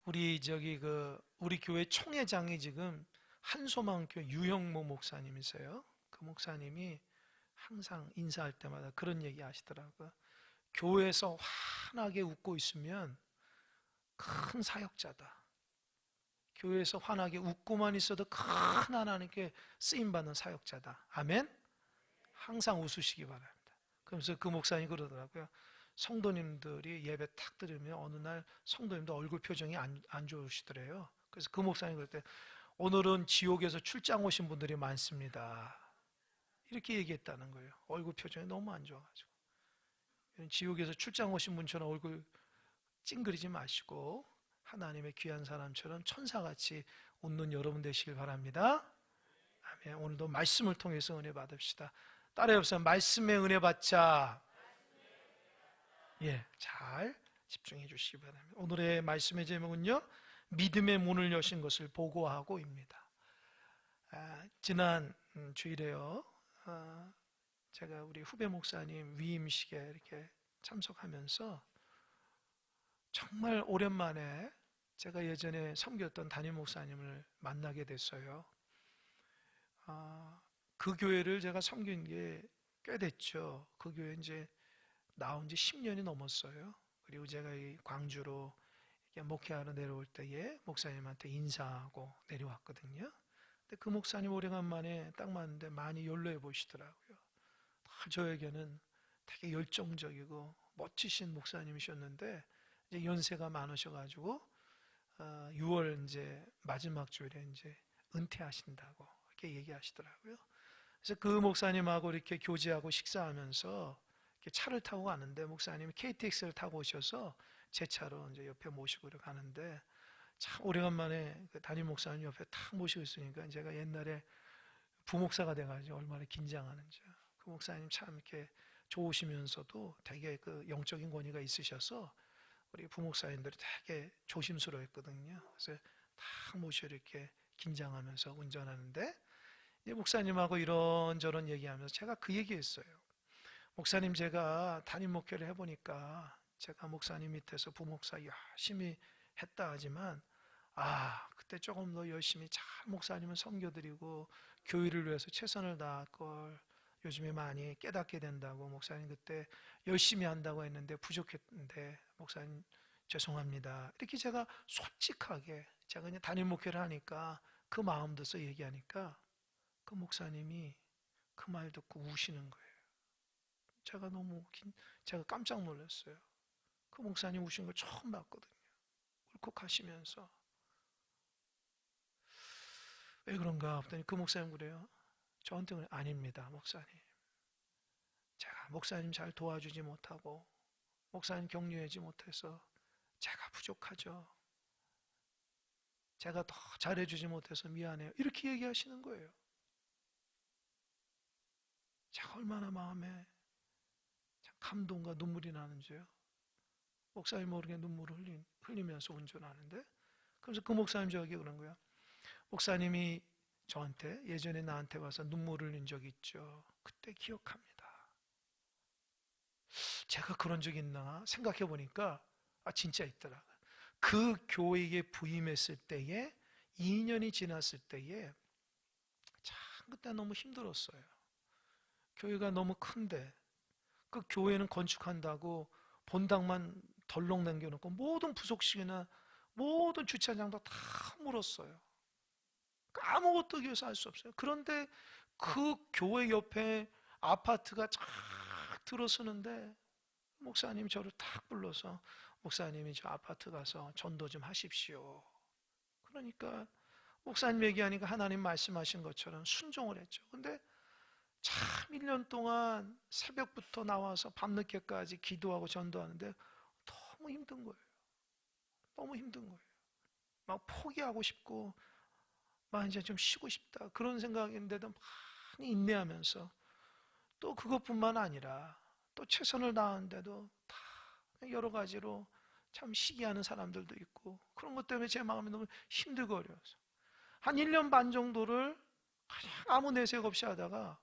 우리 교회 총회장이 지금 한소망교회 유형모 목사님이세요. 그 목사님이 항상 인사할 때마다 그런 얘기 하시더라고요. 교회에서 환하게 웃고 있으면 큰 사역자다. 교회에서 환하게 웃고만 있어도 큰 하나님께 쓰임받는 사역자다. 아멘? 항상 웃으시기 바랍니다. 그러면서 그 목사님이 그러더라고요. 성도님들이 예배 탁 들으면 어느 날 성도님도 얼굴 표정이 안 좋으시더래요. 그래서 그 목사님이 그럴 때 오늘은 지옥에서 출장 오신 분들이 많습니다. 이렇게 얘기했다는 거예요. 얼굴 표정이 너무 안 좋아가지고. 지옥에서 출장 오신 분처럼 얼굴 찡그리지 마시고 하나님의 귀한 사람처럼 천사같이 웃는 여러분 되시길 바랍니다. 아멘. 오늘도 말씀을 통해서 은혜 받읍시다. 따라해보세요. 말씀의 은혜 받자. 예, 잘 집중해 주시기 바랍니다. 오늘의 말씀의 제목은요, 믿음의 문을 여신 것을 보고하고입니다. 지난 주일에요, 제가 우리 후배 목사님 위임식에 이렇게 참석하면서 정말 오랜만에 제가 예전에 섬겼던 담임 목사님을 만나게 됐어요. 그 교회를 제가 섬긴 게 꽤 됐죠. 그 교회 이제 나온 지 10년이 넘었어요. 그리고 제가 이 광주로 목회하러 내려올 때에 목사님한테 인사하고 내려왔거든요. 근데 그 목사님 오래간만에 딱 봤는데 많이 연로해 보시더라고요. 저에게는 되게 열정적이고 멋지신 목사님이셨는데 이제 연세가 많으셔가지고 6월 이제 마지막 주일에 이제 은퇴하신다고 이렇게 얘기하시더라고요. 그래서 그 목사님하고 이렇게 교제하고 식사하면서 이렇게 차를 타고 가는데 목사님이 KTX를 타고 오셔서 제 차로 이제 옆에 모시고 이렇게 가는데 참 오래간만에 그 담임 목사님 옆에 탁 모시고 있으니까 제가 옛날에 부목사가 돼가지고 얼마나 긴장하는지. 그 목사님 참 이렇게 좋으시면서도 되게 그 영적인 권위가 있으셔서 우리 부목사님들이 되게 조심스러웠거든요. 그래서 탁 모셔 이렇게 긴장하면서 운전하는데 이 목사님하고 이런저런 얘기하면서 제가 그 얘기했어요. 목사님, 제가 담임 목회를 해보니까 제가 목사님 밑에서 부목사 열심히 했다 하지만 그때 조금 더 열심히 잘 목사님을 섬겨드리고 교회를 위해서 최선을 다할 걸 요즘에 많이 깨닫게 된다고, 목사님 그때 열심히 한다고 했는데 부족했는데 목사님 죄송합니다. 이렇게 제가 솔직하게 제가 그냥 담임 목회를 하니까 그 마음 들어서 얘기하니까 그 목사님이 그 말 듣고 우시는 거예요. 제가 깜짝 놀랐어요. 그 목사님 우신 걸 처음 봤거든요. 울컥하시면서 왜 그런가 했더니 그 목사님 그래요. 저한테 그래, 아닙니다 목사님. 제가 목사님 잘 도와주지 못하고 목사님 격려하지 못해서 제가 부족하죠. 제가 더 잘해주지 못해서 미안해요. 이렇게 얘기하시는 거예요. 제가 얼마나 마음에 감동과 눈물이 나는지요. 목사님 모르게 눈물을 흘리면서 운전하는데, 그래서 그 목사님 저에게 그런 거야. 목사님이 저한테 예전에 나한테 와서 눈물을 흘린 적이 있죠. 그때 기억합니다. 제가 그런 적이 있나 생각해 보니까 진짜 있더라. 그 교회에 부임했을 때에 2년이 지났을 때에 참 그때 너무 힘들었어요. 교회가 너무 큰데 그 교회는 건축한다고 본당만 덜렁 남겨놓고 모든 부속식이나 모든 주차장도 다 물었어요. 아무것도 교회에서 할 수 없어요. 그런데 그 교회 옆에 아파트가 쫙 들어서는데 목사님이 저를 탁 불러서 목사님이 저 아파트 가서 전도 좀 하십시오. 그러니까 목사님 얘기하니까 하나님 말씀하신 것처럼 순종을 했죠. 근데 참 1년 동안 새벽부터 나와서 밤늦게까지 기도하고 전도하는데 너무 힘든 거예요. 너무 힘든 거예요. 막 포기하고 싶고 막 이제 좀 쉬고 싶다 그런 생각인데도 많이 인내하면서 또 그것뿐만 아니라 또 최선을 다하는데도 다 여러 가지로 참 시기하는 사람들도 있고 그런 것 때문에 제 마음이 너무 힘들고 어려워서 한 1년 반 정도를 그냥 아무 내색 없이 하다가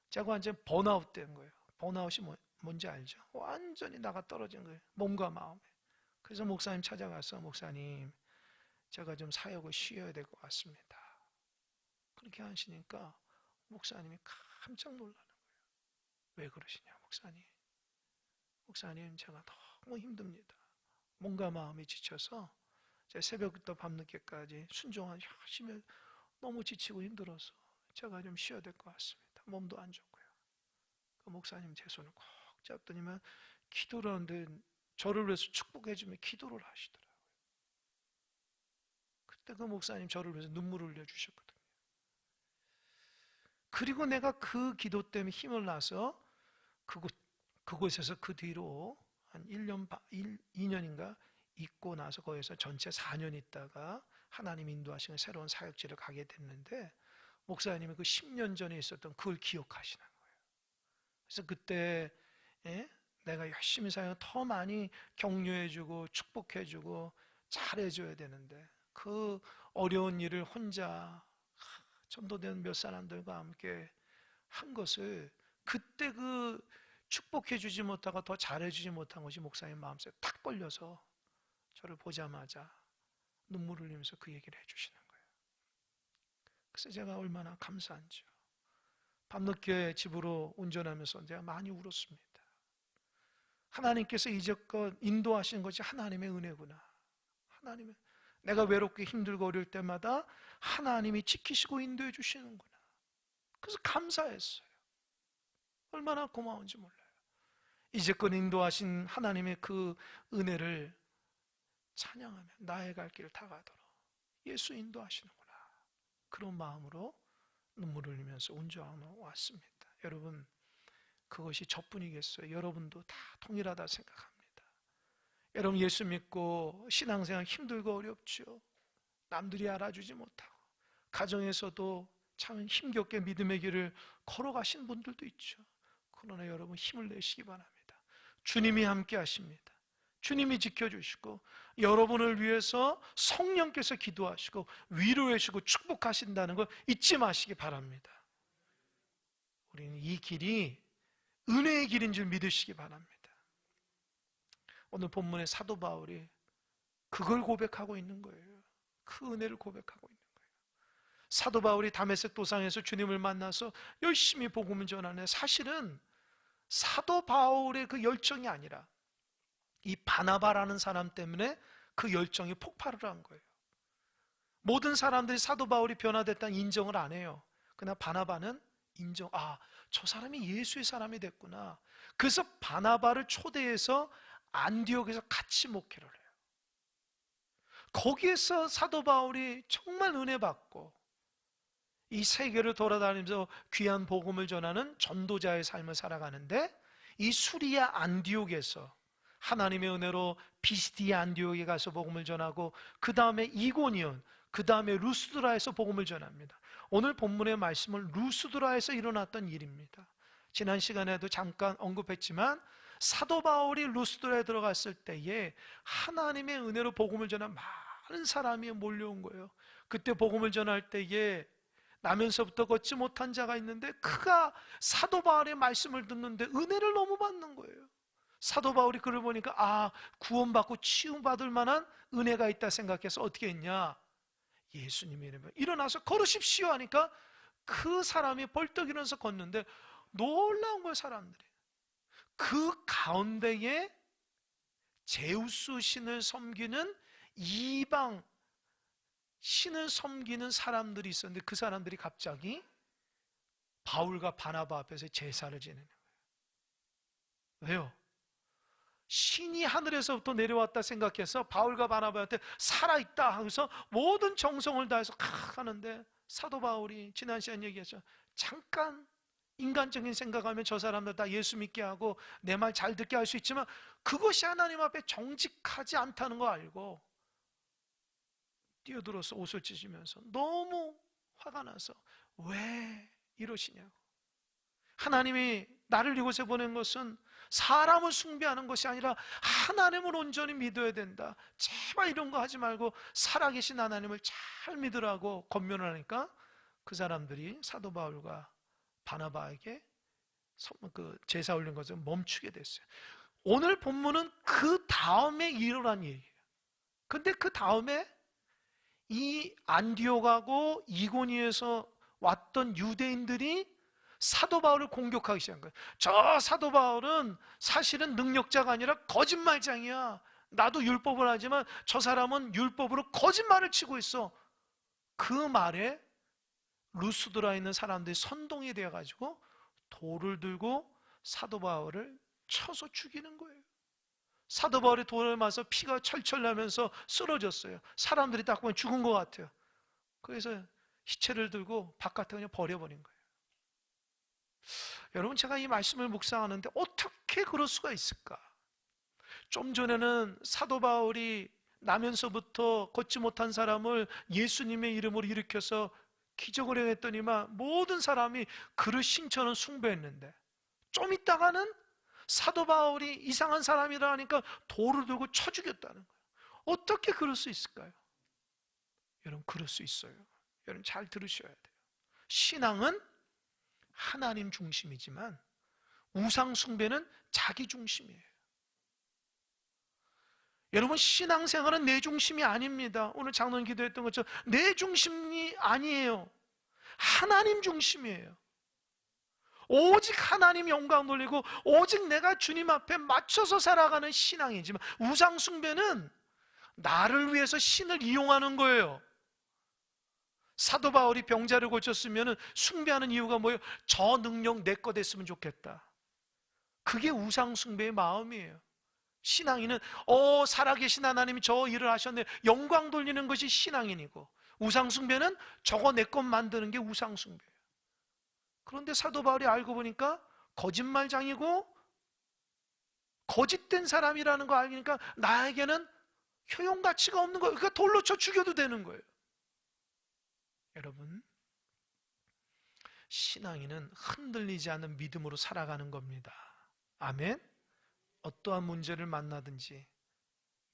제가 완전 번아웃 된 거예요. 번아웃이 뭔지 알죠? 완전히 나가 떨어진 거예요. 몸과 마음에. 그래서 목사님 찾아가서 목사님 제가 좀 사역을 쉬어야 될 것 같습니다. 그렇게 하시니까 목사님이 깜짝 놀라는 거예요. 왜 그러시냐, 목사님. 목사님, 제가 너무 힘듭니다. 몸과 마음이 지쳐서 제가 새벽부터 밤늦게까지 순종한 열심히 너무 지치고 힘들어서 제가 좀 쉬어야 될 것 같습니다. 몸도 안 좋고요. 그 목사님 제 손을 꼭 잡더니만 기도를 하는데 저를 위해서 축복해주며 기도를 하시더라고요. 그때 그 목사님 저를 위해서 눈물을 흘려주셨거든요. 그리고 내가 그 기도 때문에 힘을 나서 그곳에서 그 뒤로 한 1년, 2년인가 있고 나서 거기서 전체 4년 있다가 하나님 인도하시는 새로운 사역지를 가게 됐는데 목사님이 그 10년 전에 있었던 그걸 기억하시는 거예요. 그래서 그때 내가 열심히 사역 더 많이 격려해주고 축복해주고 잘해줘야 되는데 그 어려운 일을 혼자 전도된 몇 사람들과 함께 한 것을 그때 그 축복해주지 못하고 더 잘해주지 못한 것이 목사님 마음속에 탁 걸려서 저를 보자마자 눈물을 흘리면서 그 얘기를 해주시는 거예요. 그래서 제가 얼마나 감사한지요. 밤늦게 집으로 운전하면서 제가 많이 울었습니다. 하나님께서 이제껏 인도하시는 것이 하나님의 은혜구나. 하나님의 내가 외롭게 힘들고 어려울 때마다 하나님이 지키시고 인도해 주시는구나. 그래서 감사했어요. 얼마나 고마운지 몰라요. 이제껏 인도하신 하나님의 그 은혜를 찬양하며 나의 갈 길을 다 가도록 예수 인도하시는구나. 그런 마음으로 눈물을 흘리면서 운전하러 왔습니다. 여러분, 그것이 저뿐이겠어요? 여러분도 다 동일하다 생각합니다. 여러분, 예수 믿고 신앙생활 힘들고 어렵죠. 남들이 알아주지 못하고 가정에서도 참 힘겹게 믿음의 길을 걸어가신 분들도 있죠. 그러나 여러분 힘을 내시기 바랍니다. 주님이 함께 하십니다. 주님이 지켜주시고 여러분을 위해서 성령께서 기도하시고 위로해 주시고 축복하신다는 걸 잊지 마시기 바랍니다. 우리는 이 길이 은혜의 길인 줄 믿으시기 바랍니다. 오늘 본문의 사도 바울이 그걸 고백하고 있는 거예요. 그 은혜를 고백하고 있는 거예요. 사도 바울이 다메섹 도상에서 주님을 만나서 열심히 복음을 전하네. 사실은 사도 바울의 그 열정이 아니라 이 바나바라는 사람 때문에 그 열정이 폭발을 한 거예요. 모든 사람들이 사도 바울이 변화됐다는 인정을 안 해요. 그러나 바나바는 저 사람이 예수의 사람이 됐구나. 그래서 바나바를 초대해서 안디옥에서 같이 목회를 해요. 거기에서 사도 바울이 정말 은혜 받고 이 세계를 돌아다니면서 귀한 복음을 전하는 전도자의 삶을 살아가는데 이 수리아 안디옥에서 하나님의 은혜로 비스디아 안디옥에 가서 복음을 전하고 그 다음에 이고니온, 그 다음에 루스드라에서 복음을 전합니다. 오늘 본문의 말씀은 루스드라에서 일어났던 일입니다. 지난 시간에도 잠깐 언급했지만 사도 바울이 루스드라에 들어갔을 때에 하나님의 은혜로 복음을 전한 많은 사람이 몰려온 거예요. 그때 복음을 전할 때에 나면서부터 걷지 못한 자가 있는데 그가 사도 바울의 말씀을 듣는데 은혜를 너무 받는 거예요. 사도 바울이 그를 보니까 구원받고 치유받을 만한 은혜가 있다 생각해서 어떻게 했냐? 예수님의 이름으로 일어나서 걸으십시오 하니까 그 사람이 벌떡 일어나서 걷는데 놀라운 거예요. 사람들이 그 가운데에 제우스 신을 섬기는 이방 신을 섬기는 사람들이 있었는데 그 사람들이 갑자기 바울과 바나바 앞에서 제사를 지내는 거예요. 왜요? 신이 하늘에서부터 내려왔다 생각해서 바울과 바나바한테 살아있다 하면서 모든 정성을 다해서 하는데 사도 바울이 지난 시간 얘기했죠. 잠깐 인간적인 생각하면 저 사람들 다 예수 믿게 하고 내 말 잘 듣게 할 수 있지만 그것이 하나님 앞에 정직하지 않다는 거 알고 뛰어들어서 옷을 찢으면서 너무 화가 나서 왜 이러시냐고. 하나님이 나를 이곳에 보낸 것은 사람을 숭배하는 것이 아니라 하나님을 온전히 믿어야 된다. 제발 이런 거 하지 말고 살아계신 하나님을 잘 믿으라고 권면을 하니까 그 사람들이 사도 바울과 바나바에게 그 제사 올린 것을 멈추게 됐어요. 오늘 본문은 그 다음에 일어난 일이에요. 근데 그 다음에 이 안디옥하고 이고니에서 왔던 유대인들이 사도 바울을 공격하기 시작한 거예요. 저 사도 바울은 사실은 능력자가 아니라 거짓말장이야. 나도 율법을 하지만 저 사람은 율법으로 거짓말을 치고 있어. 그 말에 루스드라에 있는 사람들이 선동이 되어가지고 돌을 들고 사도 바울을 쳐서 죽이는 거예요. 사도 바울이 돌을 맞아서 피가 철철 나면서 쓰러졌어요. 사람들이 딱 보면 죽은 것 같아요. 그래서 시체를 들고 바깥에 그냥 버려버린 거예요. 여러분, 제가 이 말씀을 묵상하는데 어떻게 그럴 수가 있을까? 좀 전에는 사도 바울이 나면서부터 걷지 못한 사람을 예수님의 이름으로 일으켜서 기적을 행했더니만 모든 사람이 그를 신처럼 숭배했는데, 좀 있다가는 사도 바울이 이상한 사람이라 하니까 돌을 들고 쳐 죽였다는 거예요. 어떻게 그럴 수 있을까요? 여러분, 그럴 수 있어요. 여러분, 잘 들으셔야 돼요. 신앙은 하나님 중심이지만 우상 숭배는 자기 중심이에요. 여러분, 신앙생활은 내 중심이 아닙니다. 오늘 장로님 기도했던 것처럼 내 중심이 아니에요. 하나님 중심이에요. 오직 하나님 영광 돌리고 오직 내가 주님 앞에 맞춰서 살아가는 신앙이지만, 우상 숭배는 나를 위해서 신을 이용하는 거예요. 사도 바울이 병자를 고쳤으면 숭배하는 이유가 뭐예요? 저 능력 내 거 됐으면 좋겠다. 그게 우상 숭배의 마음이에요. 신앙인은 살아계신 하나님이 저 일을 하셨네, 영광 돌리는 것이 신앙인이고, 우상 숭배는 저거 내 것 만드는 게 우상 숭배예요. 그런데 사도 바울이 알고 보니까 거짓말장이고 거짓된 사람이라는 거 알니까 나에게는 효용 가치가 없는 거예요. 그러니까 돌로 쳐 죽여도 되는 거예요. 여러분, 신앙인은 흔들리지 않는 믿음으로 살아가는 겁니다. 아멘. 어떠한 문제를 만나든지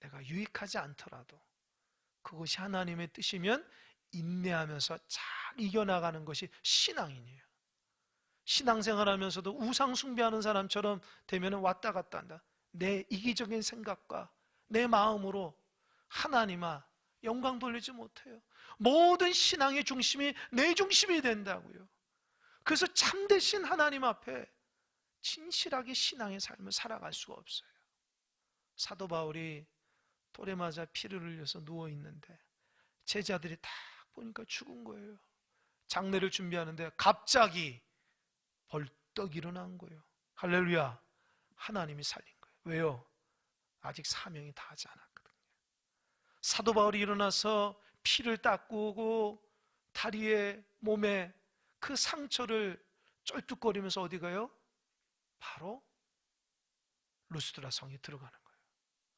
내가 유익하지 않더라도 그것이 하나님의 뜻이면 인내하면서 잘 이겨나가는 것이 신앙인이에요. 신앙생활하면서도 우상 숭배하는 사람처럼 되면 왔다 갔다 한다. 내 이기적인 생각과 내 마음으로 하나님아 영광 돌리지 못해요. 모든 신앙의 중심이 내 중심이 된다고요. 그래서 참되신 하나님 앞에 진실하게 신앙의 삶을 살아갈 수가 없어요. 사도 바울이 돌에 맞아 피를 흘려서 누워있는데 제자들이 딱 보니까 죽은 거예요. 장례를 준비하는데 갑자기 벌떡 일어난 거예요. 할렐루야. 하나님이 살린 거예요. 왜요? 아직 사명이 다하지 않았거든요. 사도 바울이 일어나서 피를 닦고 다리에 몸에 그 상처를 쩔뚝거리면서 어디 가요? 바로 루스드라 성에 들어가는 거예요.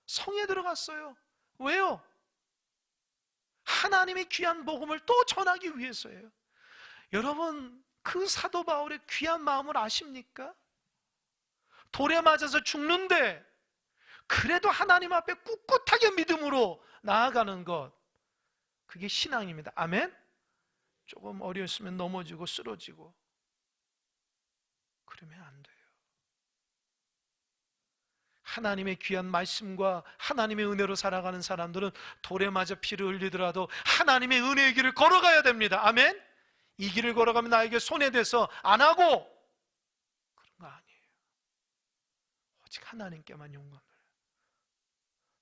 성에 들어갔어요. 왜요? 하나님의 귀한 복음을 또 전하기 위해서예요. 여러분, 그 사도 바울의 귀한 마음을 아십니까? 돌에 맞아서 죽는데 그래도 하나님 앞에 꿋꿋하게 믿음으로 나아가는 것, 그게 신앙입니다. 아멘? 조금 어려웠으면 넘어지고 쓰러지고 그러면 안 돼요. 하나님의 귀한 말씀과 하나님의 은혜로 살아가는 사람들은 돌에 맞아 피를 흘리더라도 하나님의 은혜의 길을 걸어가야 됩니다. 아멘? 이 길을 걸어가면 나에게 손해돼서 안 하고 그런 거 아니에요. 오직 하나님께만 영광을.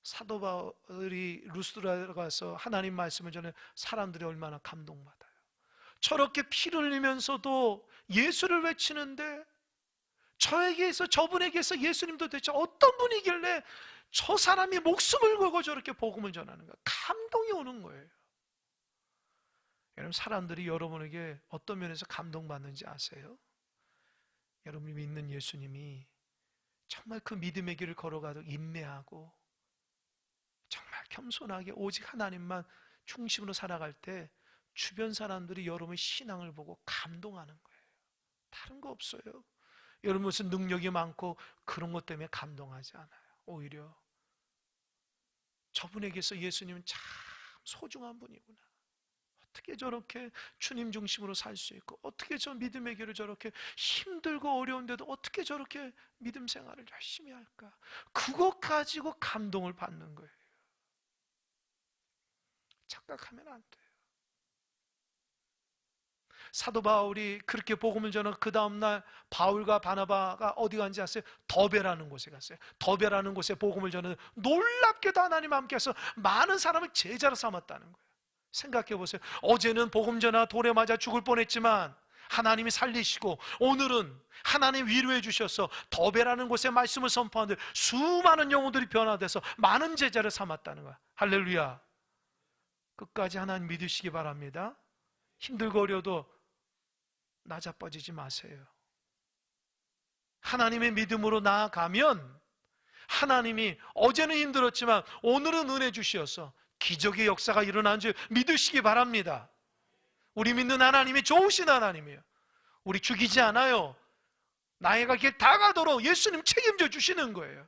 사도 바울이 루스드라에 가서 하나님 말씀을 전해 사람들이 얼마나 감동받아요. 저렇게 피를 흘리면서도 예수를 외치는데 저에게서 저분에게서 예수님도 대체 어떤 분이길래 저 사람이 목숨을 걸고 저렇게 복음을 전하는가? 감동이 오는 거예요. 여러분, 사람들이 여러분에게 어떤 면에서 감동받는지 아세요? 여러분이 믿는 예수님이 정말 그 믿음의 길을 걸어가도 인내하고 정말 겸손하게 오직 하나님만 중심으로 살아갈 때 주변 사람들이 여러분의 신앙을 보고 감동하는 거예요. 다른 거 없어요. 여러분 무슨 능력이 많고 그런 것 때문에 감동하지 않아요. 오히려 저분에게서 예수님은 참 소중한 분이구나. 어떻게 저렇게 주님 중심으로 살 수 있고, 어떻게 저 믿음의 길을 저렇게 힘들고 어려운데도 어떻게 저렇게 믿음 생활을 열심히 할까? 그것 가지고 감동을 받는 거예요. 착각하면 안 돼요. 사도 바울이 그렇게 복음을 전하고 그 다음날 바울과 바나바가 어디 간지 아세요? 더베라는 곳에 갔어요. 더베라는 곳에 복음을 전하는, 놀랍게도 하나님 함께해서 많은 사람을 제자로 삼았다는 거예요. 생각해 보세요. 어제는 복음 전하 돌에 맞아 죽을 뻔했지만 하나님이 살리시고, 오늘은 하나님 위로해 주셔서 더베라는 곳에 말씀을 선포하는데 수많은 영혼들이 변화돼서 많은 제자를 삼았다는 거야. 할렐루야. 끝까지 하나님 믿으시기 바랍니다. 힘들고 어려도 나자빠지지 마세요. 하나님의 믿음으로 나아가면 하나님이 어제는 힘들었지만 오늘은 은혜 주시어서 기적의 역사가 일어난 줄 믿으시기 바랍니다. 우리 믿는 하나님이 좋으신 하나님이에요. 우리 죽이지 않아요. 나이가 이렇게 다가도록 예수님 책임져 주시는 거예요.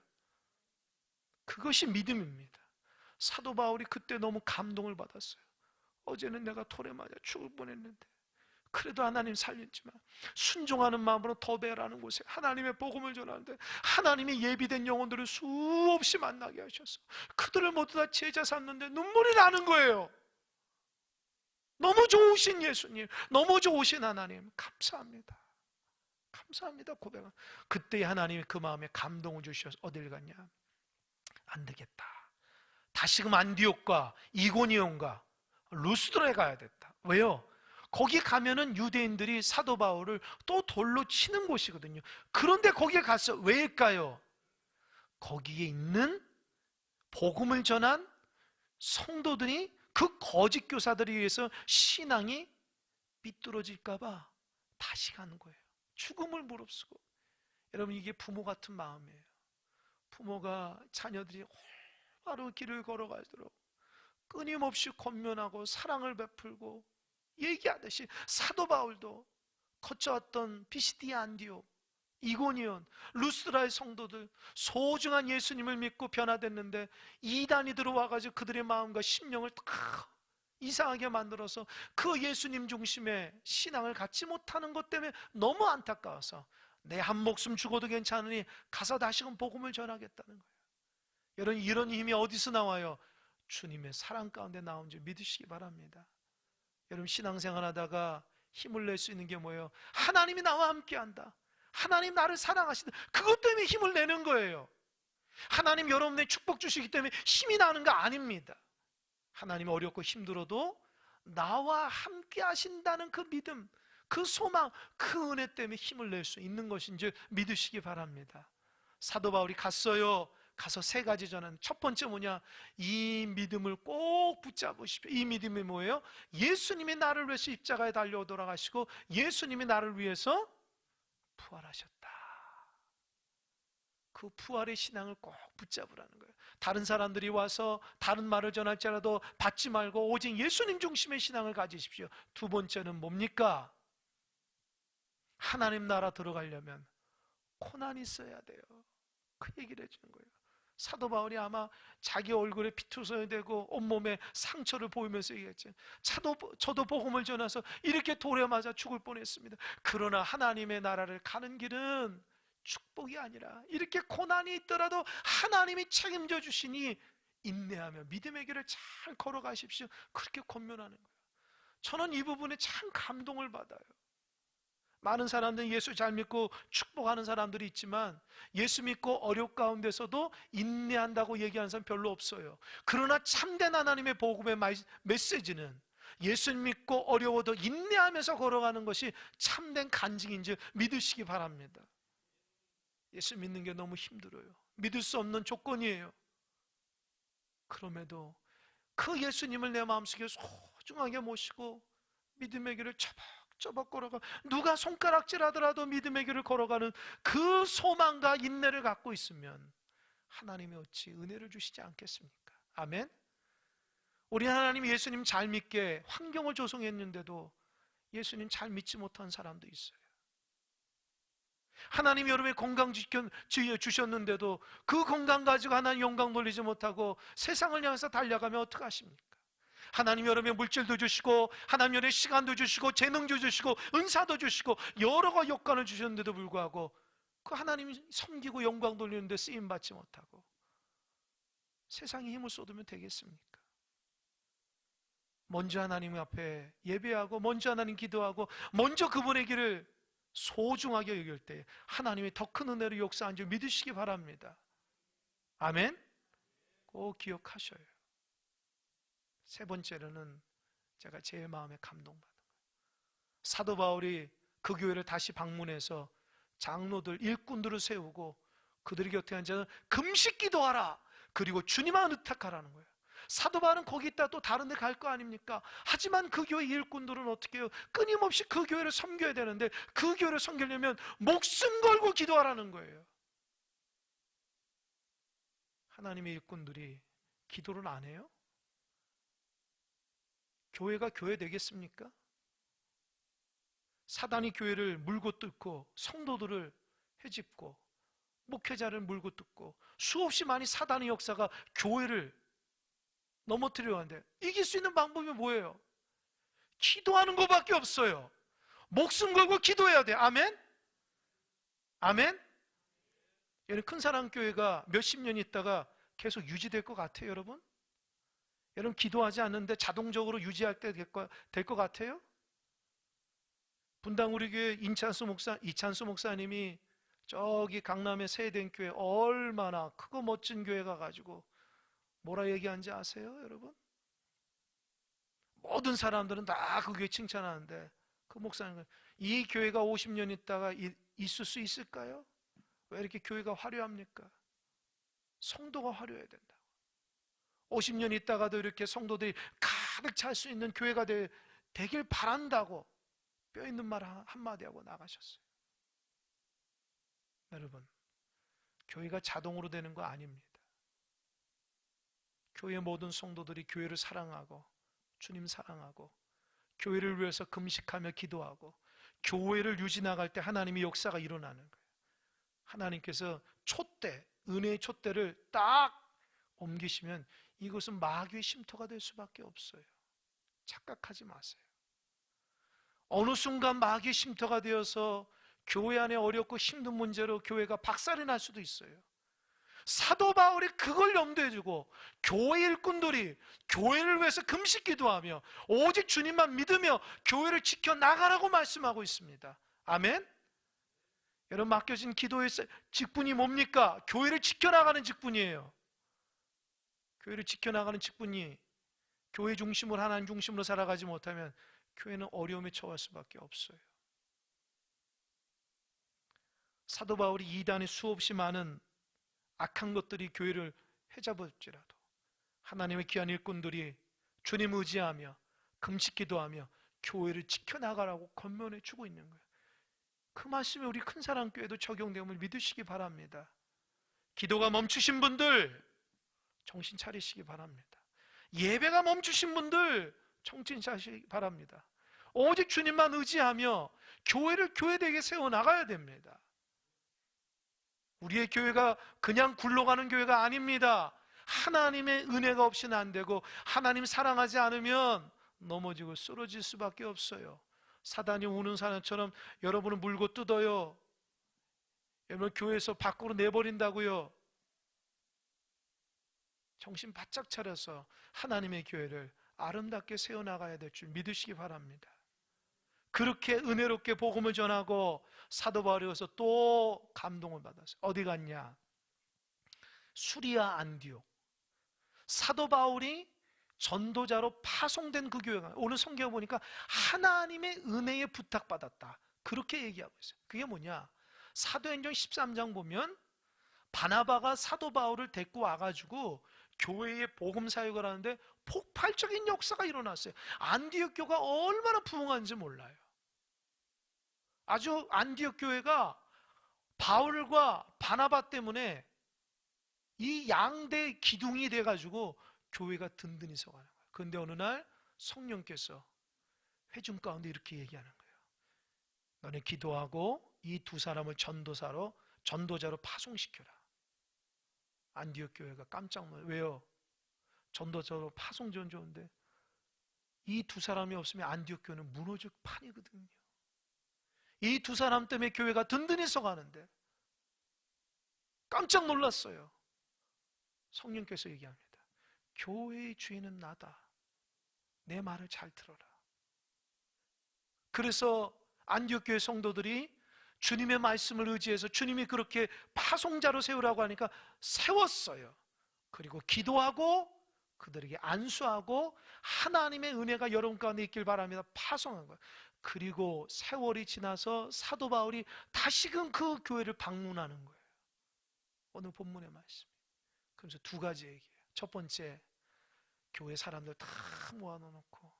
그것이 믿음입니다. 사도 바울이 그때 너무 감동을 받았어요. 어제는 내가 돌에 맞아 죽을 뻔했는데 그래도 하나님 살렸지만 순종하는 마음으로 더베라는 곳에 하나님의 복음을 전하는데 하나님이 예비된 영혼들을 수없이 만나게 하셔서 그들을 모두 다 제자 삼는데 눈물이 나는 거예요. 너무 좋으신 예수님, 너무 좋으신 하나님, 감사합니다. 감사합니다 고백은. 그때 하나님이 그 마음에 감동을 주셔서 어딜 갔냐? 안 되겠다. 다시금 안디옥과 이고니온과 루스드라에 가야 됐다. 왜요? 거기 가면은 유대인들이 사도 바울을 또 돌로 치는 곳이거든요. 그런데 거기에 가서 왜일까요? 거기에 있는 복음을 전한 성도들이 그 거짓 교사들에 의해서 신앙이 삐뚤어질까봐 다시 가는 거예요. 죽음을 무릅쓰고. 여러분, 이게 부모 같은 마음이에요. 부모가 자녀들이 올바로 길을 걸어가도록 끊임없이 권면하고 사랑을 베풀고 얘기하듯이 사도 바울도 거쳐왔던 피시디아 안디옥, 이고니온, 루스드라의 성도들 소중한 예수님을 믿고 변화됐는데 이단이 들어와가지고 그들의 마음과 심령을 다 이상하게 만들어서 그 예수님 중심의 신앙을 갖지 못하는 것 때문에 너무 안타까워서 내 한 목숨 죽어도 괜찮으니 가서 다시금 복음을 전하겠다는 거예요. 여러분, 이런 힘이 어디서 나와요? 주님의 사랑 가운데 나온 줄 믿으시기 바랍니다. 여러분, 신앙생활 하다가 힘을 낼 수 있는 게 뭐예요? 하나님이 나와 함께한다, 하나님 나를 사랑하신다, 그것 때문에 힘을 내는 거예요. 하나님 여러분의 축복 주시기 때문에 힘이 나는 거 아닙니다. 하나님 어렵고 힘들어도 나와 함께 하신다는 그 믿음, 그 소망, 그 은혜 때문에 힘을 낼 수 있는 것인지 믿으시기 바랍니다. 사도 바울이 갔어요. 가서 세 가지 전하는, 첫 번째 뭐냐? 이 믿음을 꼭 붙잡으십시오. 이 믿음이 뭐예요? 예수님이 나를 위해서 십자가에 달려 돌아가시고 예수님이 나를 위해서 부활하셨다. 그 부활의 신앙을 꼭 붙잡으라는 거예요. 다른 사람들이 와서 다른 말을 전할지라도 받지 말고 오직 예수님 중심의 신앙을 가지십시오. 두 번째는 뭡니까? 하나님 나라 들어가려면 고난이 있어야 돼요. 그 얘기를 해주는 거예요. 사도 바울이 아마 자기 얼굴에 피투성이 되고 온몸에 상처를 보이면서 얘기했죠. 저도 복음을 전해서 이렇게 돌에 맞아 죽을 뻔했습니다. 그러나 하나님의 나라를 가는 길은 축복이 아니라 이렇게 고난이 있더라도 하나님이 책임져 주시니 인내하며 믿음의 길을 잘 걸어가십시오. 그렇게 권면하는 거예요. 저는 이 부분에 참 감동을 받아요. 많은 사람들은 예수 잘 믿고 축복하는 사람들이 있지만 예수 믿고 어렵 가운데서도 인내한다고 얘기하는 사람 별로 없어요. 그러나 참된 하나님의 복음의 메시지는 예수 믿고 어려워도 인내하면서 걸어가는 것이 참된 간증인지 믿으시기 바랍니다. 예수 믿는 게 너무 힘들어요. 믿을 수 없는 조건이에요. 그럼에도 그 예수님을 내 마음속에 소중하게 모시고 믿음의 길을 처벅 걸어가, 누가 손가락질 하더라도 믿음의 길을 걸어가는 그 소망과 인내를 갖고 있으면 하나님이 어찌 은혜를 주시지 않겠습니까? 아멘. 우리 하나님 예수님 잘 믿게 환경을 조성했는데도 예수님 잘 믿지 못한 사람도 있어요. 하나님 여러분의 건강 주셨는데도 그 건강 가지고 하나님 영광 돌리지 못하고 세상을 향해서 달려가면 어떡하십니까? 하나님 여러분의 물질도 주시고 하나님 여러분의 시간도 주시고 재능도 주시고 은사도 주시고 여러 가지 여건을 주셨는데도 불구하고 그 하나님 섬기고 영광 돌리는데 쓰임받지 못하고 세상에 힘을 쏟으면 되겠습니까? 먼저 하나님 앞에 예배하고 먼저 하나님 기도하고 먼저 그분의 길을 소중하게 여길 때 하나님의 더 큰 은혜로 역사한 줄 믿으시기 바랍니다. 아멘. 꼭 기억하셔요. 세 번째로는 제가 제 마음에 감동받은 거예요. 사도 바울이 그 교회를 다시 방문해서 장로들, 일꾼들을 세우고 그들에게 어떻게 하냐면 금식 기도하라, 그리고 주님만 의탁하라는 거예요. 사도 바울은 거기 있다 또 다른 데 갈 거 아닙니까? 하지만 그 교회 일꾼들은 어떻게 해요? 끊임없이 그 교회를 섬겨야 되는데 그 교회를 섬기려면 목숨 걸고 기도하라는 거예요. 하나님의 일꾼들이 기도를 안 해요? 교회가 교회 되겠습니까? 사단이 교회를 물고 뜯고 성도들을 헤집고 목회자를 물고 뜯고 수없이 많이 사단의 역사가 교회를 넘어뜨려 하는데 이길 수 있는 방법이 뭐예요? 기도하는 것밖에 없어요. 목숨 걸고 기도해야 돼. 아멘? 아멘? 여러분, 큰사랑교회가 몇십 년 있다가 계속 유지될 것 같아요, 여러분? 여러분, 기도하지 않는데 자동적으로 유지할 때 될 것 같아요? 분당 우리 교회 이찬수 목사님이 저기 강남의 세den교회 얼마나 크고 멋진 교회 가가지고 뭐라 얘기하는지 아세요, 여러분? 모든 사람들은 다 그 교회 칭찬하는데 그 목사님은 이 교회가 50년 있다가 있을 수 있을까요? 왜 이렇게 교회가 화려합니까? 성도가 화려해야 된다. 50년 있다가도 이렇게 성도들이 가득 찰 수 있는 교회가 되길 바란다고 뼈 있는 말 한마디 하고 나가셨어요. 여러분, 교회가 자동으로 되는 거 아닙니다. 교회 모든 성도들이 교회를 사랑하고 주님 사랑하고 교회를 위해서 금식하며 기도하고 교회를 유지 나갈 때 하나님의 역사가 일어나는 거예요. 하나님께서 촛대, 은혜의 촛대를 딱 옮기시면 이것은 마귀의 쉼터가 될 수밖에 없어요. 착각하지 마세요. 어느 순간 마귀의 쉼터가 되어서 교회 안에 어렵고 힘든 문제로 교회가 박살이 날 수도 있어요. 사도 바울이 그걸 염두에 두고 교회 일꾼들이 교회를 위해서 금식 기도하며 오직 주님만 믿으며 교회를 지켜나가라고 말씀하고 있습니다. 아멘? 여러분, 맡겨진 기도의 직분이 뭡니까? 교회를 지켜나가는 직분이에요. 교회를 지켜나가는 직분이 교회 중심으로 하나님 중심으로 살아가지 못하면 교회는 어려움에 처할 수밖에 없어요. 사도 바울이 이단의 수없이 많은 악한 것들이 교회를 헤잡을지라도 하나님의 귀한 일꾼들이 주님 의지하며 금식 기도하며 교회를 지켜나가라고 권면해 주고 있는 거예요. 그 말씀이 우리 큰사랑교회도 적용됨을 믿으시기 바랍니다. 기도가 멈추신 분들 정신 차리시기 바랍니다. 예배가 멈추신 분들 정신 차리시기 바랍니다. 오직 주님만 의지하며 교회를 교회되게 세워나가야 됩니다. 우리의 교회가 그냥 굴러가는 교회가 아닙니다. 하나님의 은혜가 없이는 안 되고 하나님 사랑하지 않으면 넘어지고 쓰러질 수밖에 없어요. 사단이 우는 사람처럼 여러분을 물고 뜯어요. 여러분 교회에서 밖으로 내버린다고요. 정신 바짝 차려서 하나님의 교회를 아름답게 세워나가야 될 줄 믿으시기 바랍니다. 그렇게 은혜롭게 복음을 전하고 사도 바울이 가서 또 감동을 받았어요. 어디 갔냐? 수리아 안디옥. 사도 바울이 전도자로 파송된 그 교회가 오늘 성경에 보니까 하나님의 은혜에 부탁받았다, 그렇게 얘기하고 있어요. 그게 뭐냐? 사도행전 13장 보면 바나바가 사도 바울을 데리고 와가지고 교회에 복음 사역을 하는데 폭발적인 역사가 일어났어요. 안디옥 교회가 얼마나 부흥한지 몰라요. 아주 안디옥 교회가 바울과 바나바 때문에 이 양대 기둥이 돼가지고 교회가 든든히 서가는 거예요. 그런데 어느 날 성령께서 회중 가운데 이렇게 얘기하는 거예요. 너네 기도하고 이 두 사람을 전도자로 파송시켜라. 안디옥 교회가 깜짝 놀라요. 왜요? 전도자로 파송전 좋은데 이 두 사람이 없으면 안디옥 교회는 무너질 판이거든요. 이 두 사람 때문에 교회가 든든히 서가는데 깜짝 놀랐어요. 성령께서 얘기합니다. 교회의 주인은 나다. 내 말을 잘 들어라. 그래서 안디옥 교회 성도들이 주님의 말씀을 의지해서 주님이 그렇게 파송자로 세우라고 하니까 세웠어요. 그리고 기도하고 그들에게 안수하고 하나님의 은혜가 여러분 가운데 있길 바랍니다. 파송한 거예요. 그리고 세월이 지나서 사도 바울이 다시금 그 교회를 방문하는 거예요. 오늘 본문의 말씀. 그래서 두 가지 얘기예요. 첫 번째, 교회 사람들 다 모아놓고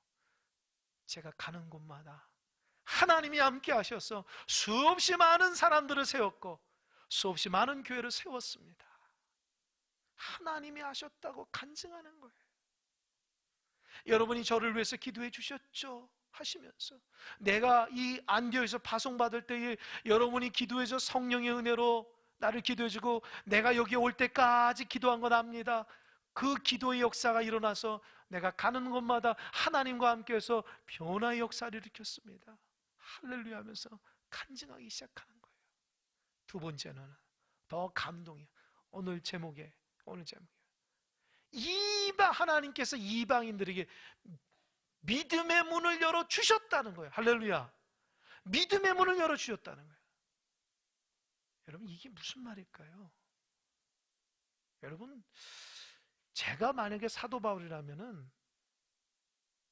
제가 가는 곳마다 하나님이 함께 하셔서 수없이 많은 사람들을 세웠고 수없이 많은 교회를 세웠습니다. 하나님이 하셨다고 간증하는 거예요. 여러분이 저를 위해서 기도해 주셨죠? 하시면서 내가 이 안디옥에서 파송받을 때에 여러분이 기도해서 성령의 은혜로 나를 기도해주고 내가 여기 올 때까지 기도한 건 압니다. 그 기도의 역사가 일어나서 내가 가는 곳마다 하나님과 함께해서 변화의 역사를 일으켰습니다. 할렐루야 하면서 간증하기 시작하는 거예요. 두 번째는 더 감동이에요. 오늘 제목에 하나님께서 이방인들에게 믿음의 문을 열어주셨다는 거예요. 할렐루야. 믿음의 문을 열어주셨다는 거예요. 여러분, 이게 무슨 말일까요? 여러분, 제가 만약에 사도 바울이라면은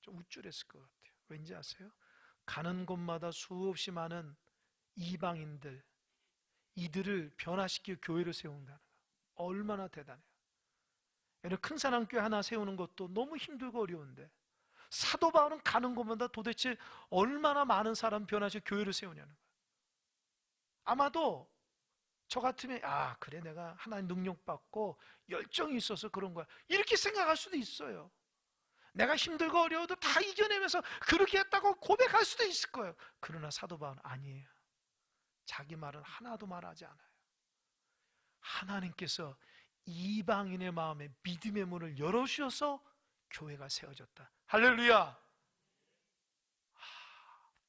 좀 우쭐했을 것 같아요. 왠지 아세요? 가는 곳마다 수없이 많은 이방인들, 이들을 변화시키고 교회를 세운다는 거 얼마나 대단해요. 여러분, 큰 사랑교회 하나 세우는 것도 너무 힘들고 어려운데 사도 바울은 가는 곳마다 도대체 얼마나 많은 사람 변화시키고 교회를 세우냐는 거예요. 아마도 저 같으면 그래, 내가 하나님 능력받고 열정이 있어서 그런 거야, 이렇게 생각할 수도 있어요. 내가 힘들고 어려워도 다 이겨내면서 그렇게 했다고 고백할 수도 있을 거예요. 그러나 사도 바울은 아니에요. 자기 말은 하나도 말하지 않아요. 하나님께서 이방인의 마음에 믿음의 문을 열어주셔서 교회가 세워졌다. 할렐루야.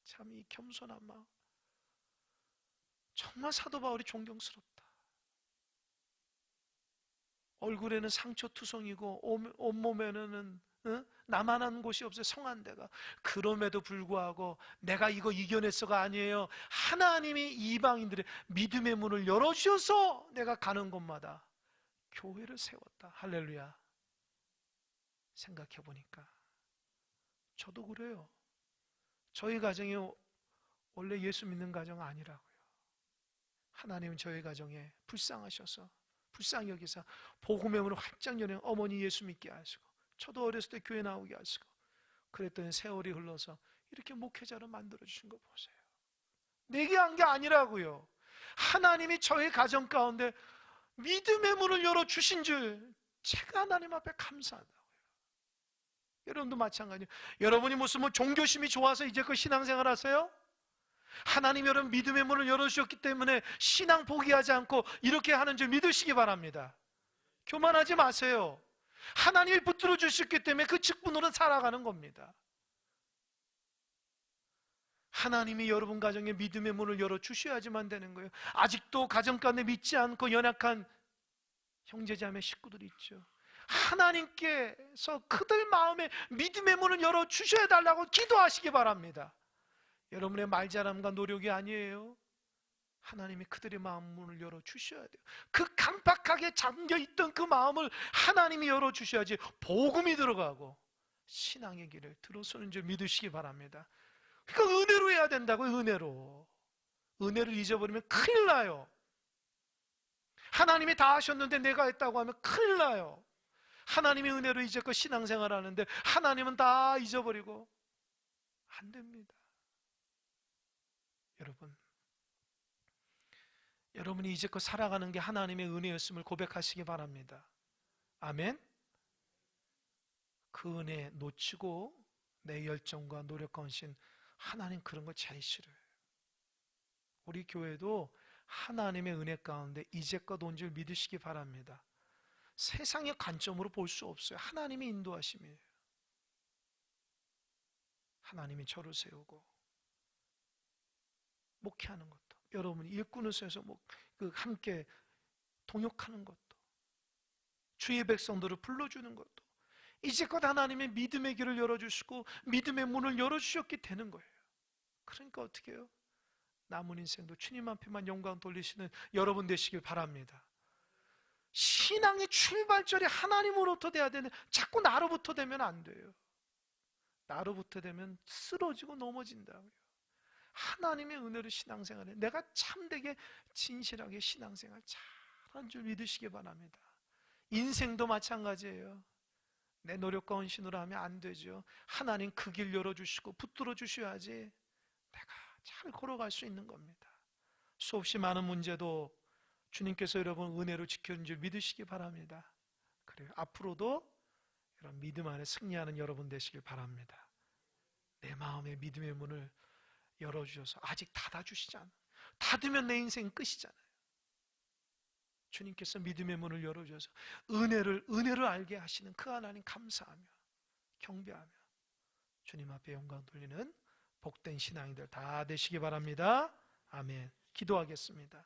참 이 겸손한 마음, 정말 사도 바울이 존경스럽다. 얼굴에는 상처투성이고 온몸에는 나만한 곳이 없어요. 성한 데가. 그럼에도 불구하고 내가 이거 이겨냈어가 아니에요. 하나님이 이방인들의 믿음의 문을 열어주셔서 내가 가는 곳마다 교회를 세웠다. 할렐루야. 생각해보니까 저도 그래요. 저희 가정이 원래 예수 믿는 가정 아니라고요. 하나님은 저희 가정에 불쌍하셔서 불쌍히 여기사 복음의 문을 활짝 여는 어머니 예수 믿게 하시고 저도 어렸을 때 교회 나오게 하시고 그랬더니 세월이 흘러서 이렇게 목회자로 만들어주신 거 보세요. 내게 한 게 아니라고요. 하나님이 저의 가정 가운데 믿음의 문을 열어주신 줄 제가 하나님 앞에 감사하다고요. 여러분도 마찬가지예요. 여러분이 무슨 종교심이 좋아서 이제껏 신앙생활 하세요? 하나님 여러분 믿음의 문을 열어주셨기 때문에 신앙 포기하지 않고 이렇게 하는 줄 믿으시기 바랍니다. 교만하지 마세요. 하나님이 붙들어 주셨기 때문에 그 직분으로 살아가는 겁니다. 하나님이 여러분 가정에 믿음의 문을 열어주셔야지만 되는 거예요. 아직도 가정 가운데 믿지 않고 연약한 형제자매 식구들이 있죠. 하나님께서 그들 마음에 믿음의 문을 열어주셔야 달라고 기도하시기 바랍니다. 여러분의 말잘함과 노력이 아니에요. 하나님이 그들의 마음 문을 열어주셔야 돼요. 그 강팍하게 잠겨있던 그 마음을 하나님이 열어주셔야지 복음이 들어가고 신앙의 길을 들어서는 줄 믿으시기 바랍니다. 그러니까 은혜로 해야 된다고요. 은혜를 잊어버리면 큰일 나요. 하나님이 다 하셨는데 내가 했다고 하면 큰일 나요. 하나님의 은혜로 이제껏 신앙생활 하는데 하나님은 다 잊어버리고 안 됩니다. 여러분이 이제껏 살아가는 게 하나님의 은혜였음을 고백하시기 바랍니다. 아멘. 그 은혜 놓치고 내 열정과 노력과 헌신, 하나님 그런 거 제일 싫어요. 우리 교회도 하나님의 은혜 가운데 이제껏 온 줄 믿으시기 바랍니다. 세상의 관점으로 볼 수 없어요. 하나님의 인도하심이에요. 하나님이 저를 세우고 목회하는 것도, 여러분이 일꾼을 세워서 함께 동역하는 것도, 주의 백성들을 불러주는 것도, 이제껏 하나님의 믿음의 길을 열어주시고 믿음의 문을 열어주셨기 되는 거예요. 그러니까 어떻게 해요? 남은 인생도 주님 앞에만 영광 돌리시는 여러분 되시길 바랍니다. 신앙의 출발점이 하나님으로부터 돼야 되는데 자꾸 나로부터 되면 안 돼요. 나로부터 되면 쓰러지고 넘어진다고요. 하나님의 은혜로 신앙생활에 내가 참되게 진실하게 신앙생활 잘한 줄 믿으시기 바랍니다. 인생도 마찬가지예요. 내 노력과 헌신으로 하면 안 되죠. 하나님 그 길 열어주시고 붙들어 주셔야지 내가 잘 걸어갈 수 있는 겁니다. 수없이 많은 문제도 주님께서 여러분 은혜로 지켜준 줄 믿으시기 바랍니다. 그래요. 앞으로도 이런 믿음 안에 승리하는 여러분 되시길 바랍니다. 내 마음의 믿음의 문을 열어주셔서 아직 닫아주시지 않아요. 닫으면 내 인생 끝이잖아요. 주님께서 믿음의 문을 열어주셔서 은혜를 알게 하시는 그 하나님 감사하며 경배하며 주님 앞에 영광 돌리는 복된 신앙인들 다 되시기 바랍니다. 아멘. 기도하겠습니다.